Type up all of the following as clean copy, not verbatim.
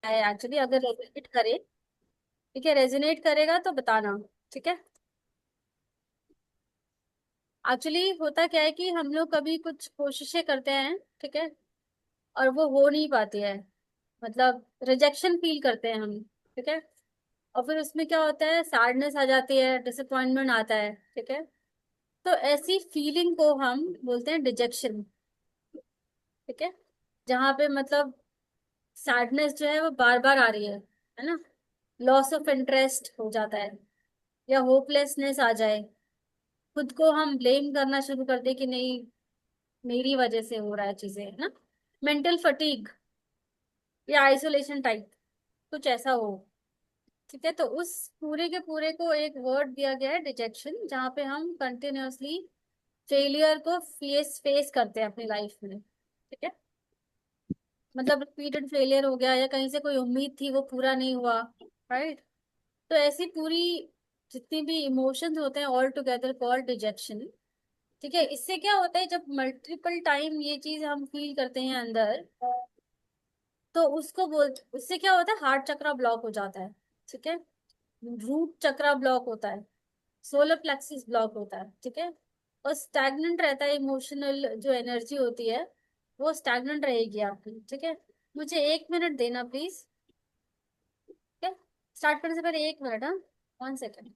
है एक्चुअली, अगर रेजोनेट करे। ठीक है, रेजोनेट करेगा तो बताना। ठीक है। एक्चुअली होता क्या है कि हम लोग कभी कुछ कोशिशें करते हैं, ठीक है, और वो हो नहीं पाती है। मतलब रिजेक्शन फील करते हैं हम। ठीक है। और फिर उसमें क्या होता है, सैडनेस आ जाती है, डिसअपॉइंटमेंट आता है। ठीक है। तो ऐसी फीलिंग को हम बोलते हैं डिजेक्शन। ठीक है। जहाँ पे मतलब सैडनेस जो है वो बार बार आ रही है ना। लॉस ऑफ इंटरेस्ट हो जाता है, या होपलेसनेस आ जाए। खुद को हम ब्लेम करना शुरू कर दे कि नहीं, मेरी वजह से हो रहा है चीजें, है ना। मेंटल फटीग या आइसोलेशन टाइप, कुछ ऐसा हो। ठीक है। तो उस पूरे के पूरे को एक वर्ड दिया गया है डिजेक्शन, जहाँ पे हम कंटिन्यूअसली फेलियर को फेस फेस करते हैं अपनी लाइफ में। ठीक है। मतलब रिपीटेड फेलियर हो गया, या कहीं से कोई उम्मीद थी वो पूरा नहीं हुआ। राइट। तो ऐसी पूरी जितनी भी इमोशंस होते हैं ऑल टुगेदर कॉल्ड डिजेक्शन। ठीक है। इससे क्या होता है, जब मल्टीपल टाइम ये चीज हम फील करते हैं अंदर, तो उसको बोल उससे क्या होता है, हार्ट चक्रा ब्लॉक हो जाता है। ठीक है। रूट चक्रा ब्लॉक होता है, सोलर प्लेक्सिस ब्लॉक होता है। ठीक है। और स्टैग्नेंट रहता है, इमोशनल जो एनर्जी होती है वो स्टैग्नेंट रहेगी आपकी। ठीक है। मुझे 1 मिनट देना प्लीज। ठीक है। स्टार्ट करने से पहले 1 मिनट, हाँ, 1 सेकेंड।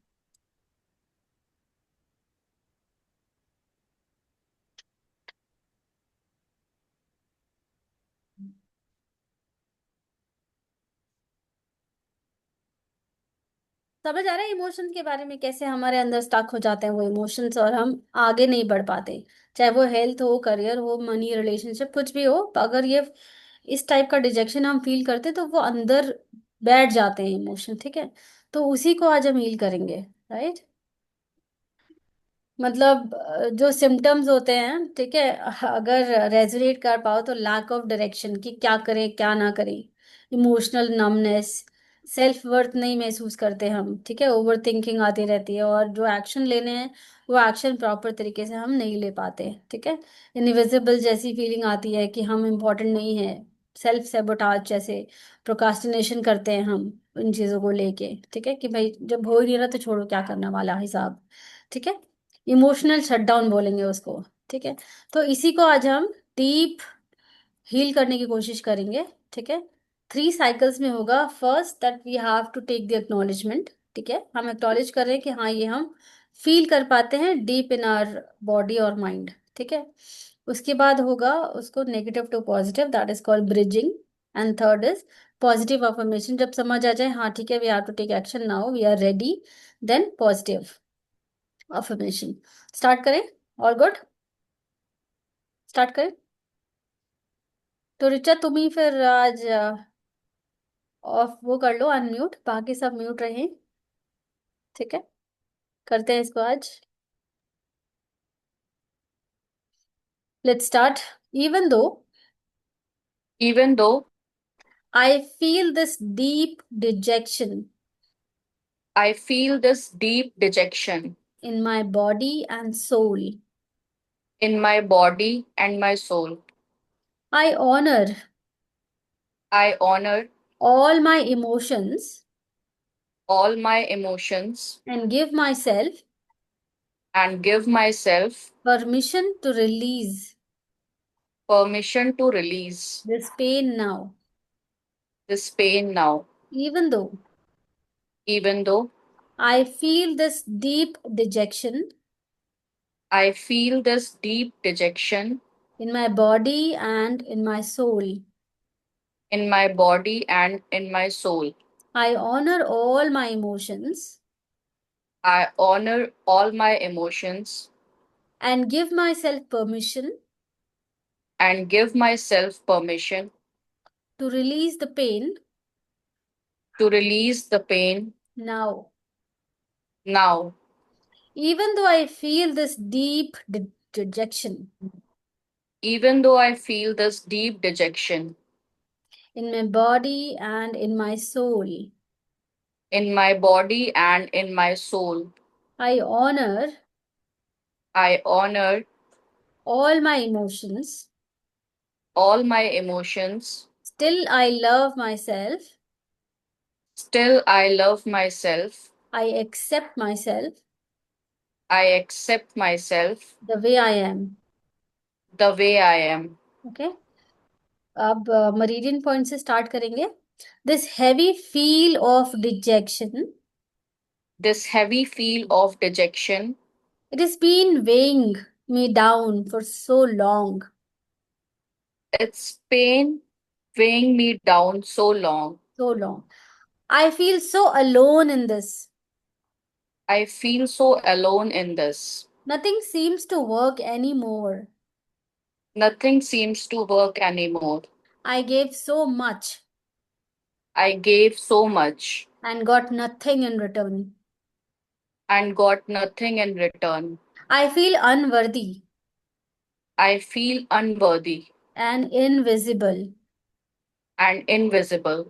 समझ आ रहा है इमोशन के बारे में, कैसे हमारे अंदर स्टक हो जाते हैं वो इमोशंस और हम आगे नहीं बढ़ पाते। चाहे वो हेल्थ हो, करियर हो, मनी, रिलेशनशिप, कुछ भी हो, अगर ये इस टाइप का डिजेक्शन हम फील करते हैं तो वो अंदर बैठ जाते हैं इमोशन। ठीक है। तो उसी को आज हम हील करेंगे। राइट। मतलब जो सिम्टम्स होते हैं, ठीक है, अगर रेजोनेट कर पाओ तो लैक ऑफ डायरेक्शन, कि क्या करें क्या ना करें। इमोशनल नमनेस, सेल्फ वर्थ नहीं महसूस करते हम। ठीक है। ओवर थिंकिंग आती रहती है, और जो एक्शन लेने हैं वो एक्शन प्रॉपर तरीके से हम नहीं ले पाते। ठीक है। इनविजिबल जैसी फीलिंग आती है कि हम इम्पोर्टेंट नहीं है। सेल्फ सेबोटाज जैसे प्रोकास्टिनेशन करते हैं हम इन चीज़ों को लेके। ठीक है, कि भाई जब हो ही नहीं रहा तो छोड़ो, क्या करना वाला हिसाब। ठीक है। इमोशनल शटडाउन बोलेंगे उसको। ठीक है। तो इसी को आज हम डीप हील करने की कोशिश करेंगे। ठीक है। 3 साइकिल्स में होगा। First that we have to take the acknowledgement. ठीक है, हम एक्नॉलेज कर रहे हैं कि हाँ, ये हम फील कर पाते हैं डीप इन आवर बॉडी और माइंड। ठीक है। उसके बाद होगा उसको negative to positive, that is called bridging. And third is positive affirmation. जब समझ आ जाए हाँ ठीक है, we have to take action now, we are ready, then positive affirmation. Start करें। ऑल गुड, स्टार्ट करें। तो रिचा तुम ही फिर आज ऑफ वो कर लो, अनम्यूट, बाकी सब म्यूट रहे। ठीक है, करते हैं इसको आज। Let's start. Even though Even though I feel this deep dejection I feel this deep dejection in my body and soul, in my body and my soul, I honour I honor all my emotions all my emotions and give myself and give myself permission to release permission to release this pain now. this pain now. Even though Even though I feel this deep dejection I feel this deep dejection in my body and in my soul, in my body and in my soul, I honor all my emotions I honor all my emotions and give myself permission and give myself permission to release the pain to release the pain now. now. Even though I feel this deep dejection Even though I feel this deep dejection in my body and in my soul, in my body and in my soul, I honor I honor all my emotions. all my emotions. Still, I love myself Still, I love myself. I accept myself I accept myself the way I am. the way I am. Okay, अब मरीडियन point से start करेंगे. This heavy feel of detection, This heavy feel of dejection, it has been weighing me down for so long. its pain weighing me down so long. So long. I feel so alone in this. I feel so alone in this. Nothing seems to work anymore. Nothing seems to work anymore. I gave so much I gave so much and got nothing in return. and got nothing in return. I feel unworthy I feel unworthy and invisible. and invisible.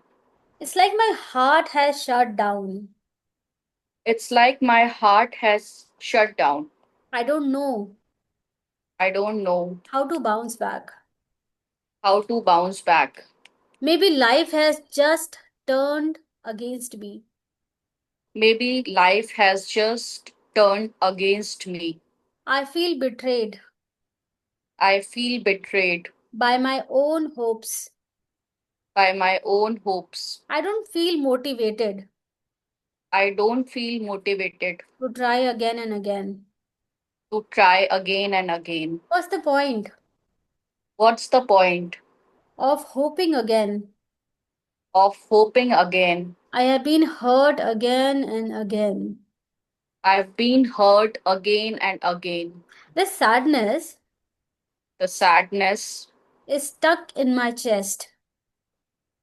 It's like my heart has shut down. It's like my heart has shut down. I don't know I don't know how to bounce back. how to bounce back. Maybe life has just turned against me. Maybe life has just turned against me. I feel betrayed I feel betrayed by my own hopes. by my own hopes. I don't feel motivated I don't feel motivated to try again and again. to try again and again. What's the point What's the point of hoping again? of hoping again? I have been hurt again and again. I've been hurt again and again. This sadness The sadness is stuck in my chest.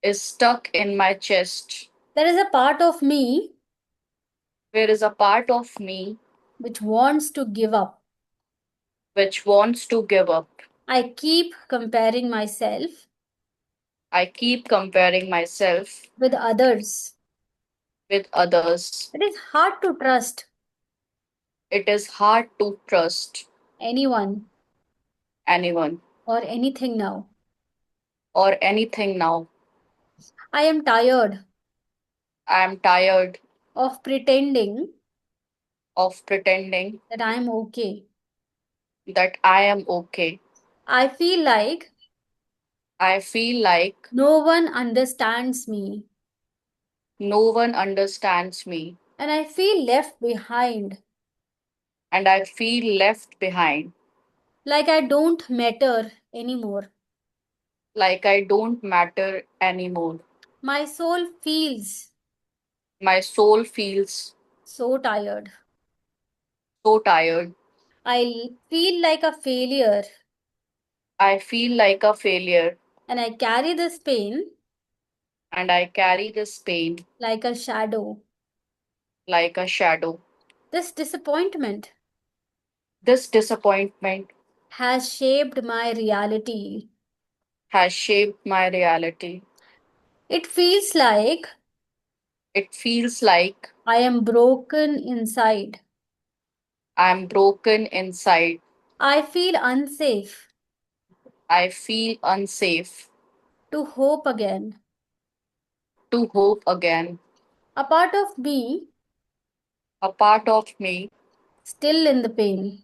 is stuck in my chest. There is a part of me There is a part of me which wants to give up. which wants to give up. I keep comparing myself I keep comparing myself with others. with others. It is hard to trust It is hard to trust anyone anyone or anything now. or anything now. I am tired I am tired of pretending of pretending that I am okay. that I am okay. I feel like I feel like no one understands me no one understands me and I feel left behind, and I feel left behind, like I don't matter anymore. like I don't matter anymore. My soul feels My soul feels so tired. so tired. I feel like a failure I feel like a failure and I carry this pain and I carry this pain like a shadow. like a shadow. This disappointment This disappointment has shaped my reality. has shaped my reality. It feels like It feels like I am broken inside. I'm broken inside. I feel unsafe I feel unsafe to hope again. to hope again. A part of me A part of me still in the pain.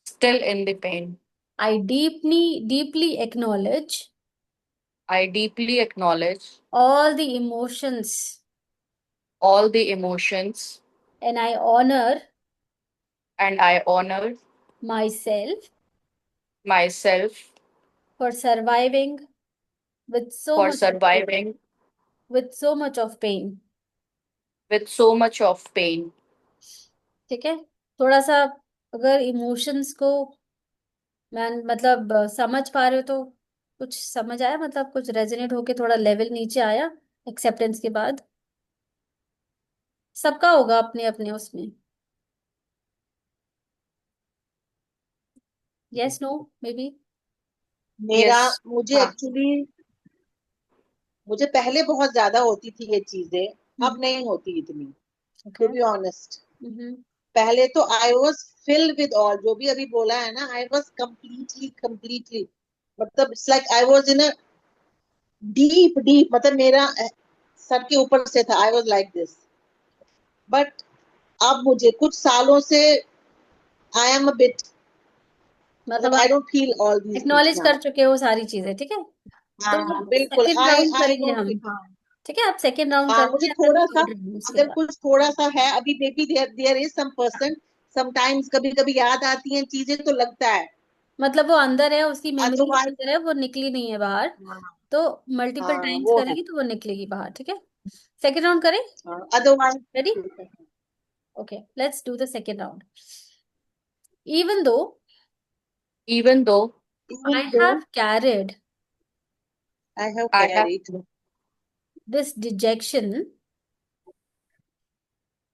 still in the pain. I deeply acknowledge I deeply acknowledge all the emotions all the emotions and I honor and I honor myself myself for surviving with so for much of pain, surviving with so much of pain. with so much of pain. ठीक है, थोड़ा सा अगर emotions को मैं मतलब समझ पा रहे हो तो कुछ समझ आया, मतलब कुछ रेजोनेट होके थोड़ा लेवल नीचे आया एक्सेप्टेंस के बाद. सबका होगा अपने अपने उसमें. Yes, no, maybe. मेरा Yes. मुझे हाँ. एक्चुअली मुझे पहले बहुत ज्यादा होती थी ये चीजें, अब नहीं होती इतनी, टू ओके. Be honest. पहले तो I was filled with all, जो भी अभी बोला है ना, आई वॉज कंप्लीटली कंप्लीटली, मतलब it's like I was in a deep deep, मतलब मेरा सर के ऊपर से था, I was like this. But अब मुझे कुछ सालों से आई एम अ बिट, मतलब मतलब आई आप don't feel all these things acknowledge now. कर चुके हो सारी चीजें, ठीक है। हाँ तो बिल्कुल, सेकेंड आई राउंड आई करेंगे डोंट हम, फील। हाँ ठीक है। आप सेकेंड राउंड हाँ, मुझे करेंगे, फिर थोड़ा सा, थर्ड राउंड उसके अगर बाद। कुछ थोड़ा सा है अभी, maybe there there is some person, sometimes कभी कभी याद आती हैं चीजें तो लगता है। मतलब वो अंदर है, उसकी मेमोरी के अदरवाइज अंदर है, वो निकली नहीं है बाहर। हाँ तो मल्टीपल हाँ, टाइम्स वो है। करेगी तो वो निकलेगी बाहर, ठीक है। सेकेंड राउंड करें। Otherwise ready. Okay, let's do the second round. Even though Even though I even though have carried I have I have carried this detection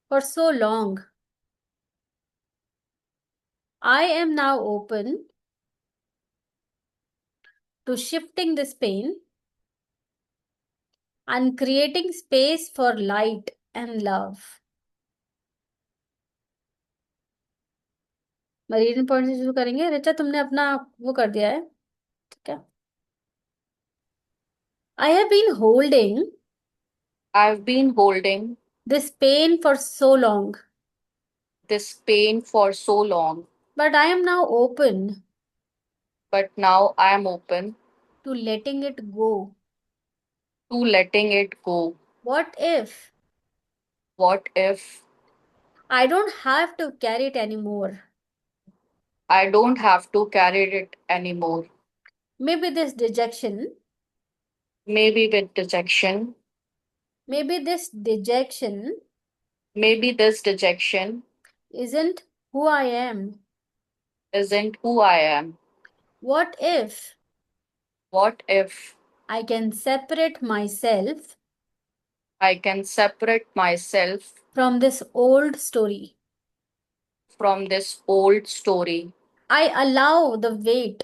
for so long, I am now open to shifting this pain and creating space for light and love. Marine point से शुरू करेंगे। रिचा, तुमने अपना वो कर दिया है, ठीक है। I have been holding I've been holding this pain for so long, this pain for so long, but I am now open but now I am open to letting it go. to letting it go. What if What if I don't have to carry it anymore? I don't have to carry it anymore? Maybe this dejection, Maybe with dejection, maybe this dejection maybe this dejection isn't who I am. isn't who I am. What if What if I can separate myself I can separate myself from this old story? from this old story? I allow the weight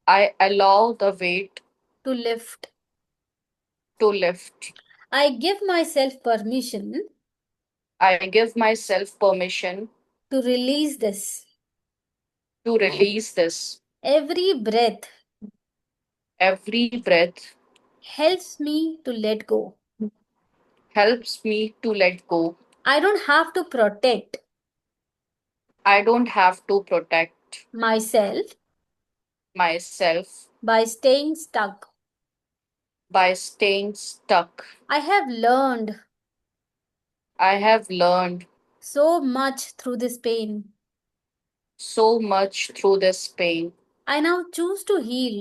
I allow the weight to lift. to lift. I give myself permission I give myself permission to release this. to release this. Every breath Every breath helps me to let go. helps me to let go. I don't have to protect I don't have to protect myself myself by staying stuck. by staying stuck. I have learned I have learned so much through this pain. so much through this pain. I now choose to heal.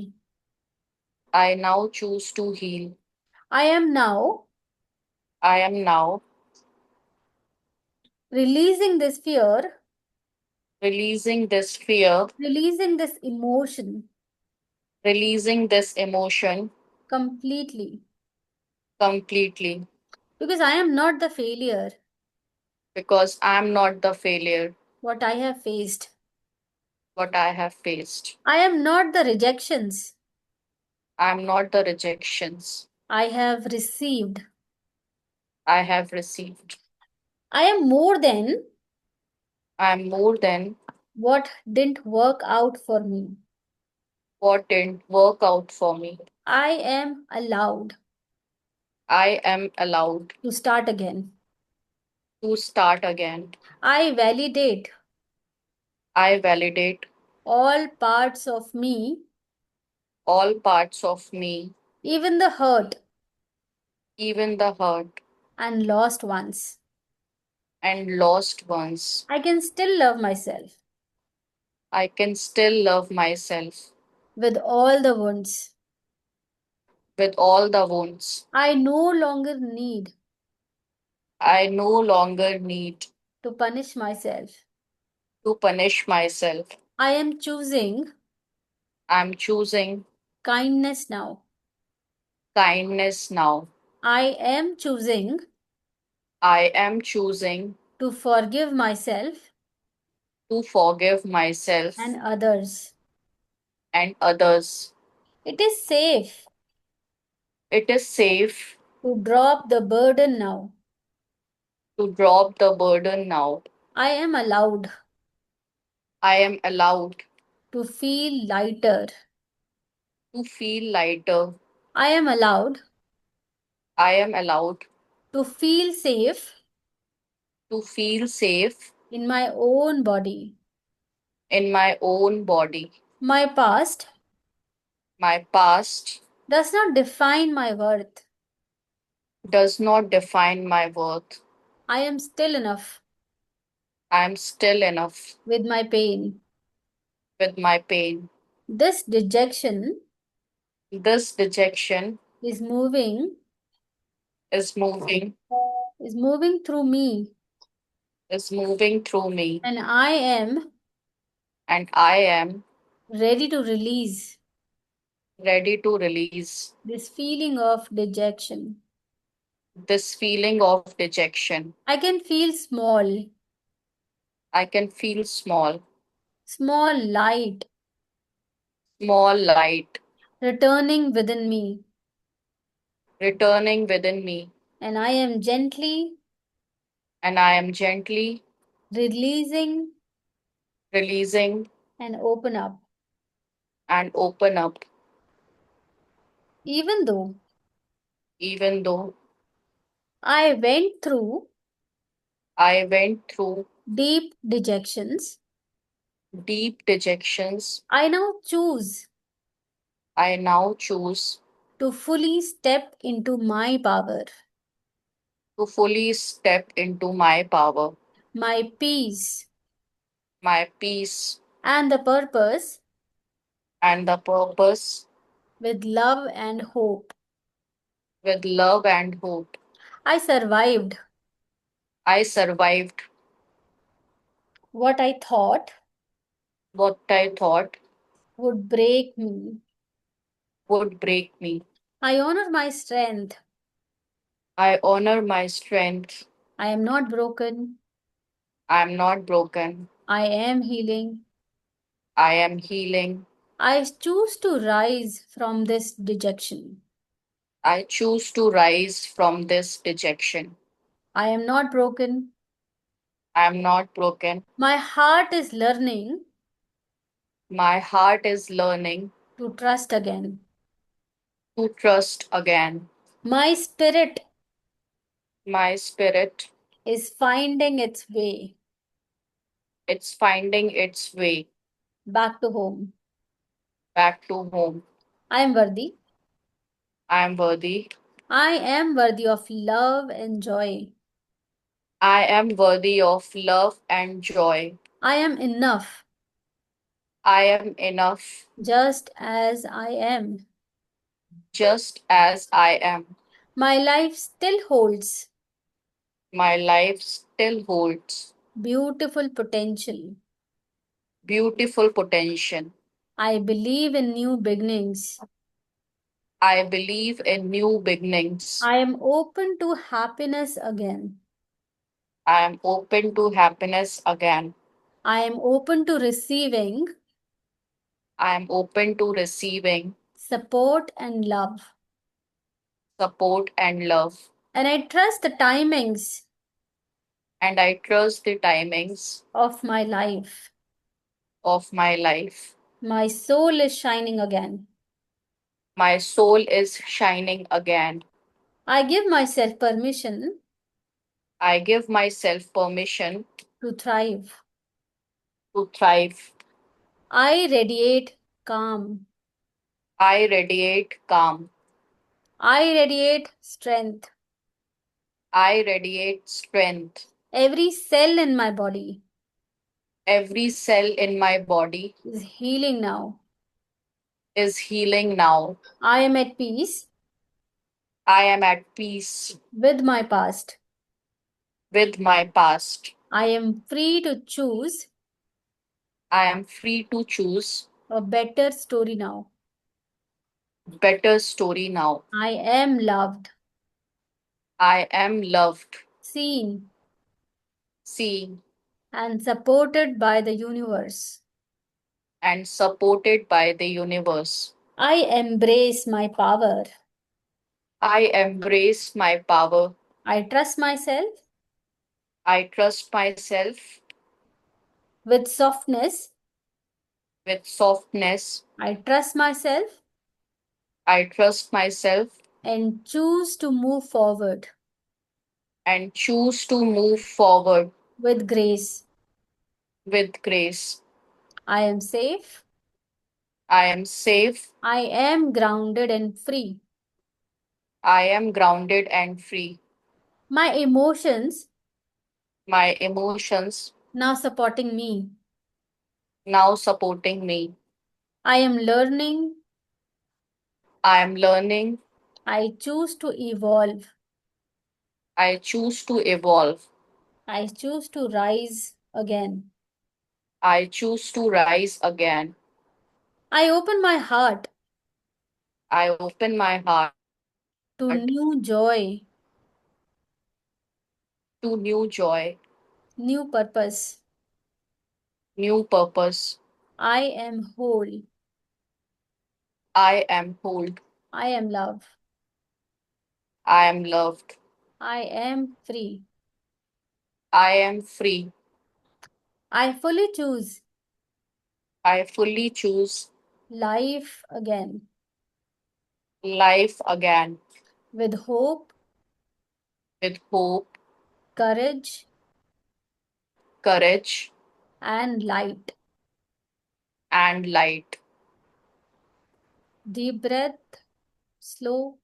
I now choose to heal. I am now I am now releasing this fear, releasing this fear, releasing this emotion releasing this emotion completely. completely Because I am not the failure because I am not the failure what I have faced. what I have faced. I am not the rejections I am not the rejections I have received. I have received. I am more than I am more than what didn't work out for me. what didn't work out for me. I am allowed I am allowed to start again. to start again. I validate I validate all parts of me, all parts of me, even the hurt even the hurt and lost ones. and lost ones. I can still love myself I can still love myself with all the wounds. with all the wounds. I no longer need I no longer need to punish myself. to punish myself. I am choosing I'm choosing kindness now. kindness now. I am choosing I am choosing to forgive myself to forgive myself and others. and others. It is safe It is safe to drop the burden now. to drop the burden now. I am allowed I am allowed to feel lighter. to feel lighter. I am allowed I am allowed to feel safe to feel safe in my own body. in my own body. My past My past does not define my worth. does not define my worth. I am still enough I am still enough with my pain. with my pain. This dejection This dejection is moving is moving is moving through me, through me, and I am and I am ready to release ready to release this feeling of dejection. this feeling of dejection. I can feel small, I can feel small light small light returning within me, returning within me, and I am gently and I am gently releasing releasing and open up. and open up, Even though even though I went through I went through deep dejections, deep dejections. I now choose I now choose to fully step into my power, to fully step into my power, my peace, my peace, and the purpose and the purpose with love and hope. with love and hope. I survived I survived what I thought what I thought would break me. would break me. I honor my strength. I honor my strength. I am not broken. I am not broken. I am healing. I am healing. I choose to rise from this dejection. I choose to rise from this dejection. I am not broken. I am not broken. My heart is learning My heart is learning to trust again. to trust again. My spirit My spirit, is finding its way it's finding its way back to home. back to home. I am worthy. I am worthy. I am worthy of love and joy. I am worthy of love and joy. I am enough I am enough just as I am. just as I am. My life still holds My life still holds beautiful potential. beautiful potential. I believe in new beginnings. I believe in new beginnings. I am open to happiness again. I am open to happiness again. I am open to receiving I am open to receiving support and love. support and love. And I trust the timings And I trust the timings of my life. of my life. My soul is shining again. My soul is shining again. I give myself permission I give myself permission to thrive. to thrive. I radiate calm. I radiate calm. I radiate strength. I radiate strength. Every cell in my body Every cell in my body is healing now. is healing now. I am at peace I am at peace with my past. with my past. I am free to choose I am free to choose a better story now. better story now. I am loved, I am loved, seen, seen, and supported by the universe. and supported by the universe. I embrace my power. I embrace my power. I trust myself I trust myself with softness. with softness. I trust myself I trust myself and choose to move forward and choose to move forward with grace. with grace. I am safe. I am safe. I am grounded and free. I am grounded and free. My emotions My emotions now supporting me. now supporting me. I am learning. I am learning. I choose to evolve. I choose to evolve. I choose to rise again. I choose to rise again. I open my heart I open my heart to new joy, to new joy, new purpose. new purpose. I am whole. I am whole. I am love. I am loved. I am free. I am free. I fully choose I fully choose life again life again with hope, with hope, courage, courage, and light. and light. Deep breath, slow,